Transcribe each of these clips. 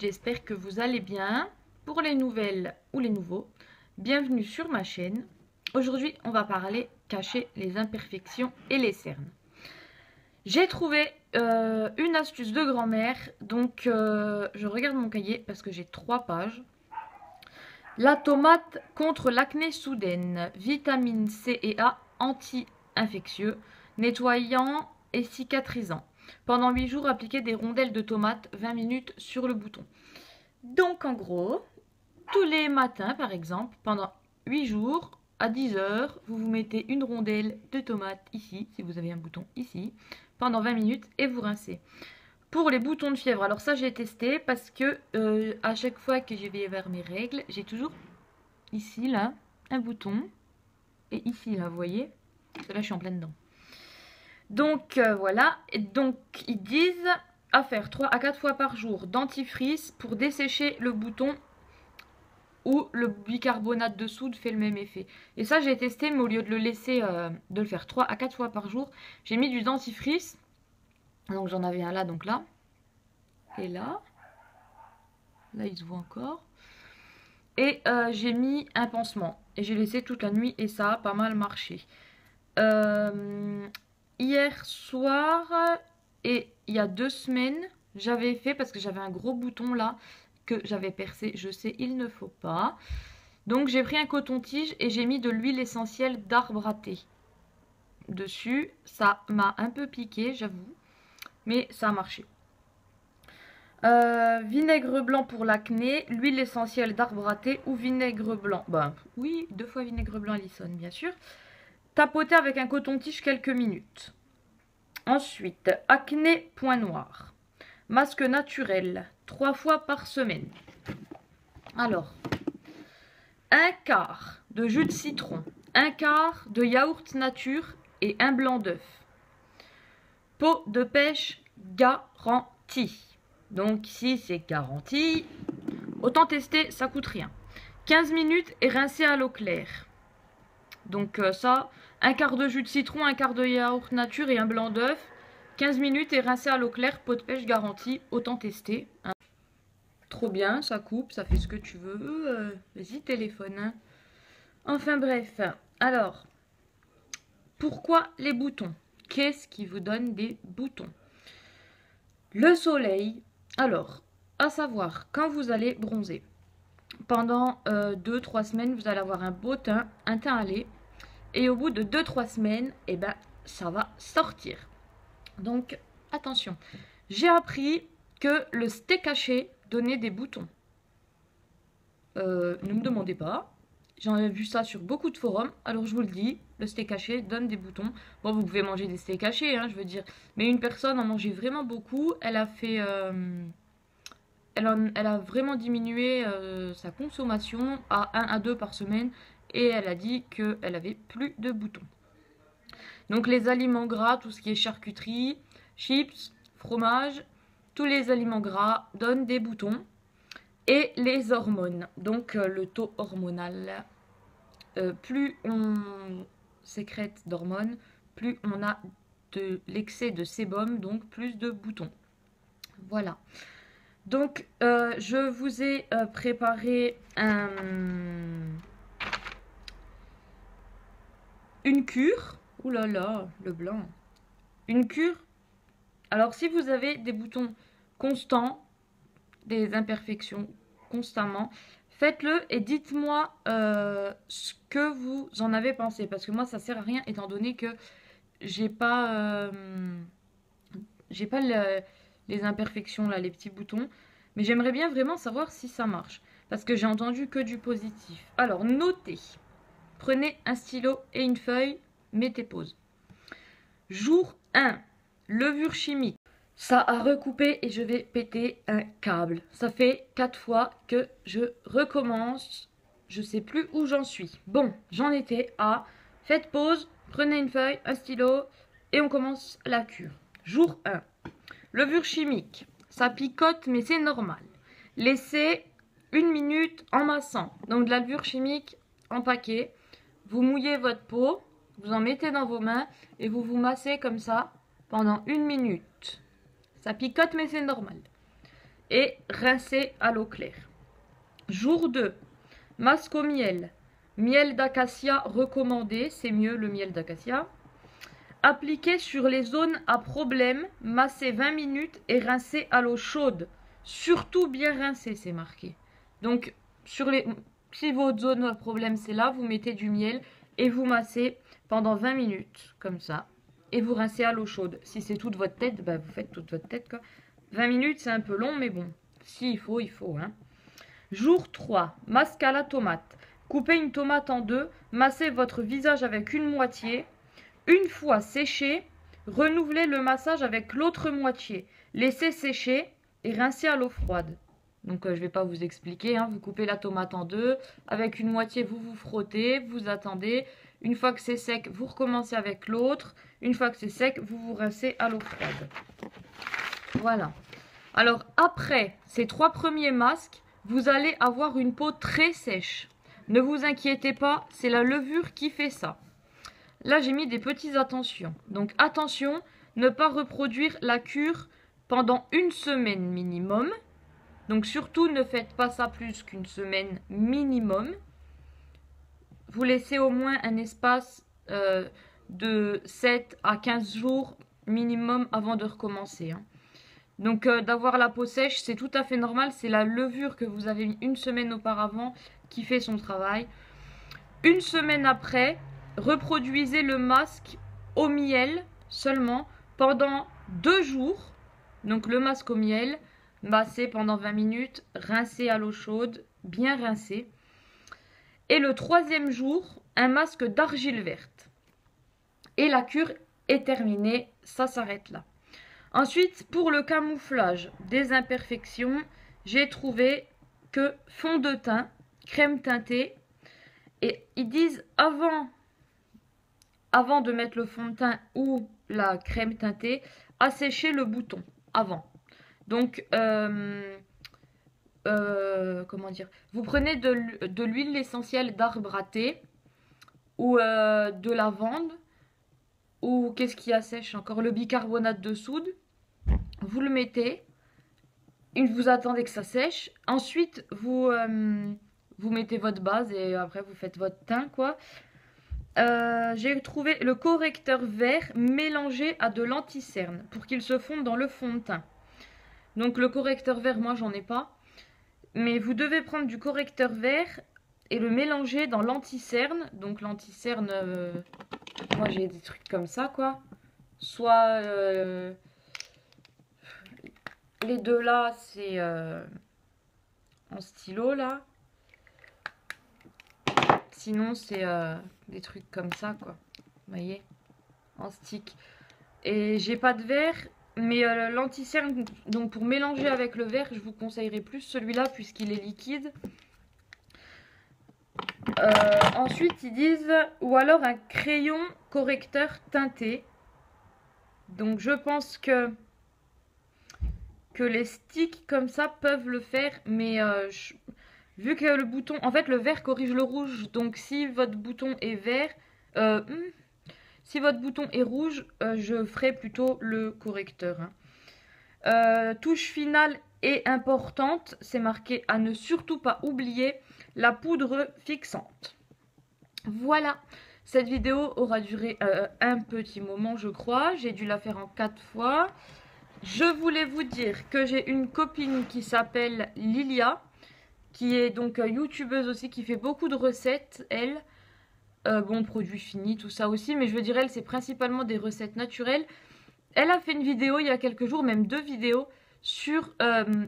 j'espère que vous allez bien. Pour les nouvelles ou les nouveaux, bienvenue sur ma chaîne. Aujourd'hui, on va parler cacher les imperfections et les cernes. J'ai trouvé une astuce de grand-mère, donc je regarde mon cahier parce que j'ai 3 pages. La tomate contre l'acné soudaine, vitamine C et A, anti-infectieux, nettoyant et cicatrisant. Pendant 8 jours, appliquez des rondelles de tomates 20 minutes sur le bouton. Donc en gros, tous les matins par exemple, pendant 8 jours, à 10 h, vous vous mettez une rondelle de tomate ici, si vous avez un bouton ici, pendant 20 minutes et vous rincez. Pour les boutons de fièvre, alors ça j'ai testé parce que à chaque fois que je vais vers mes règles, j'ai toujours ici là un bouton et ici là, vous voyez, là je suis en pleine dedans. Donc voilà, et donc ils disent à faire 3 à 4 fois par jour dentifrice pour dessécher le bouton, ou le bicarbonate de soude fait le même effet. Et ça j'ai testé, mais au lieu de le laisser, de le faire 3 à 4 fois par jour, j'ai mis du dentifrice. Donc j'en avais un là, donc là, et là il se voit encore. Et j'ai mis un pansement, et j'ai laissé toute la nuit, et ça a pas mal marché. Hier soir et il y a 2 semaines, j'avais fait, parce que j'avais un gros bouton là que j'avais percé, je sais il ne faut pas. Donc j'ai pris un coton-tige et j'ai mis de l'huile essentielle d'arbre à thé dessus. Ça m'a un peu piqué, j'avoue, mais ça a marché. Vinaigre blanc pour l'acné, l'huile essentielle d'arbre à thé ou vinaigre blanc. Ben oui, 2 fois vinaigre blanc Alisson, bien sûr. Tapoter avec un coton-tige quelques minutes. Ensuite, acné point noir. Masque naturel, 3 fois par semaine. Alors, un quart de jus de citron, un quart de yaourt nature et un blanc d'œuf. Peau de pêche garantie. Donc si c'est garanti, autant tester, ça coûte rien. 15 minutes et rincer à l'eau claire. Donc ça, un quart de jus de citron, un quart de yaourt nature et un blanc d'œuf. 15 minutes et rincer à l'eau claire, peau de pêche garantie, autant tester. Hein. Trop bien, ça coupe, ça fait ce que tu veux. Vas-y, téléphone. Hein. Enfin bref, alors, pourquoi les boutons? Qu'est-ce qui vous donne des boutons? Le soleil. Alors, à savoir, quand vous allez bronzer, pendant 2-3 semaines, vous allez avoir un beau teint, un teint à lait. Et au bout de 2-3 semaines, eh ben, ça va sortir. Donc, attention. J'ai appris que le steak haché donnait des boutons. Ne me demandez pas. J'en ai vu ça sur beaucoup de forums. Alors, je vous le dis, le steak haché donne des boutons. Bon, vous pouvez manger des steaks hachés, hein, je veux dire. Mais une personne en mangeait vraiment beaucoup. Elle a fait... elle a vraiment diminué sa consommation à 1 à 2 par semaine. Et elle a dit qu'elle avait plus de boutons. Donc les aliments gras, tout ce qui est charcuterie, chips, fromage, tous les aliments gras donnent des boutons. Et les hormones, donc le taux hormonal, plus on sécrète d'hormones, plus on a de l'excès de sébum, donc plus de boutons. Voilà. Donc je vous ai préparé une cure. Ouh là là, le blanc. Une cure. Alors si vous avez des boutons constants, des imperfections constamment, faites-le et dites-moi ce que vous en avez pensé. Parce que moi ça sert à rien étant donné que j'ai pas les imperfections là, les petits boutons. Mais j'aimerais bien vraiment savoir si ça marche. Parce que j'ai entendu que du positif. Alors notez. Prenez un stylo et une feuille, mettez pause. Jour 1, levure chimique. Ça a recoupé et je vais péter un câble. Ça fait 4 fois que je recommence. Je sais plus où j'en suis. Bon, j'en étais à... Faites pause, prenez une feuille, un stylo et on commence la cure. Jour 1, levure chimique. Ça picote mais c'est normal. Laissez 1 minute en massant. Donc de la levure chimique en paquet. Vous mouillez votre peau, vous en mettez dans vos mains et vous vous massez comme ça pendant 1 minute. Ça picote mais c'est normal. et rincer à l'eau claire. Jour 2, masque au miel. Miel d'acacia recommandé, c'est mieux le miel d'acacia. Appliquer sur les zones à problème, masser 20 minutes et rincer à l'eau chaude. Surtout bien rincer, c'est marqué. Donc, si votre zone à problème c'est là, vous mettez du miel et vous massez pendant 20 minutes, comme ça. Et vous rincez à l'eau chaude. Si c'est toute votre tête, bah vous faites toute votre tête, quoi. 20 minutes, c'est un peu long, mais bon. Si il faut, hein. Jour 3, masque à la tomate. Coupez une tomate en deux, massez votre visage avec une moitié. Une fois séché, renouvelez le massage avec l'autre moitié. Laissez sécher et rincez à l'eau froide. Donc je ne vais pas vous expliquer, hein. Vous coupez la tomate en deux. Avec une moitié, vous frottez, vous attendez. Une fois que c'est sec, vous recommencez avec l'autre. Une fois que c'est sec, vous rincez à l'eau froide. Voilà. Alors après ces 3 premiers masques, vous allez avoir une peau très sèche. Ne vous inquiétez pas, c'est la levure qui fait ça. Là, j'ai mis des petites attentions. Donc, attention, ne pas reproduire la cure pendant 1 semaine minimum. Donc, surtout, ne faites pas ça plus qu'1 semaine minimum. Vous laissez au moins un espace de 7 à 15 jours minimum avant de recommencer. Hein. Donc, d'avoir la peau sèche, c'est tout à fait normal. C'est la levure que vous avez mis 1 semaine auparavant qui fait son travail. 1 semaine après, reproduisez le masque au miel seulement pendant 2 jours. Donc le masque au miel, massé pendant 20 minutes, rincé à l'eau chaude, bien rincé. Et le 3e jour, un masque d'argile verte. Et la cure est terminée, ça s'arrête là. Ensuite, pour le camouflage des imperfections, j'ai trouvé que fond de teint, crème teintée, et ils disent avant de mettre le fond de teint ou la crème teintée, assécher le bouton avant. Donc, comment dire, vous prenez de l'huile essentielle d'arbre à thé ou de lavande ou qu'est-ce qui assèche encore, le bicarbonate de soude. Vous le mettez, vous attendez que ça sèche. Ensuite, vous mettez votre base et après vous faites votre teint, quoi. J'ai trouvé le correcteur vert mélangé à de l'anti-cerne pour qu'il se fonde dans le fond de teint. Donc le correcteur vert, moi j'en ai pas. Mais vous devez prendre du correcteur vert et le mélanger dans l'anti-cerne. Donc l'anti-cerne, moi j'ai des trucs comme ça, quoi. Soit les deux là, c'est en stylo là. Sinon, c'est des trucs comme ça, quoi. Vous voyez, en stick. Et j'ai pas de verre, mais l'anti-cerne, donc pour mélanger avec le verre, je vous conseillerais plus celui-là puisqu'il est liquide. Ensuite, ils disent, ou alors un crayon correcteur teinté. Donc, je pense que les sticks comme ça peuvent le faire, mais vu que le bouton, en fait le vert corrige le rouge, donc si votre bouton est vert, si votre bouton est rouge, je ferai plutôt le correcteur. Hein. Touche finale et importante, c'est marqué à ne surtout pas oublier, la poudre fixante. Voilà, cette vidéo aura duré un petit moment je crois, j'ai dû la faire en 4 fois. Je voulais vous dire que j'ai une copine qui s'appelle Lilia, qui est donc youtubeuse aussi, qui fait beaucoup de recettes, elle. Bon, produits finis, tout ça aussi, mais je veux dire, elle, c'est principalement des recettes naturelles. Elle a fait une vidéo il y a quelques jours, même 2 vidéos, sur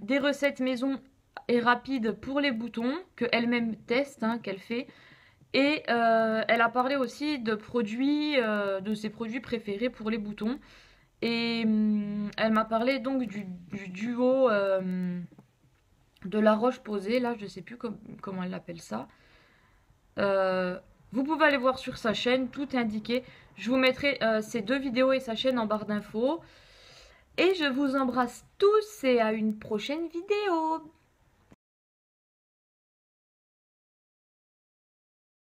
des recettes maison et rapides pour les boutons, qu'elle-même teste, hein, qu'elle fait. Et elle a parlé aussi de produits, de ses produits préférés pour les boutons. Et elle m'a parlé donc du duo de La Roche-Posay, là je sais plus comment elle appelle ça. Vous pouvez aller voir sur sa chaîne, tout est indiqué. Je vous mettrai ces 2 vidéos et sa chaîne en barre d'infos. Et je vous embrasse tous et à une prochaine vidéo.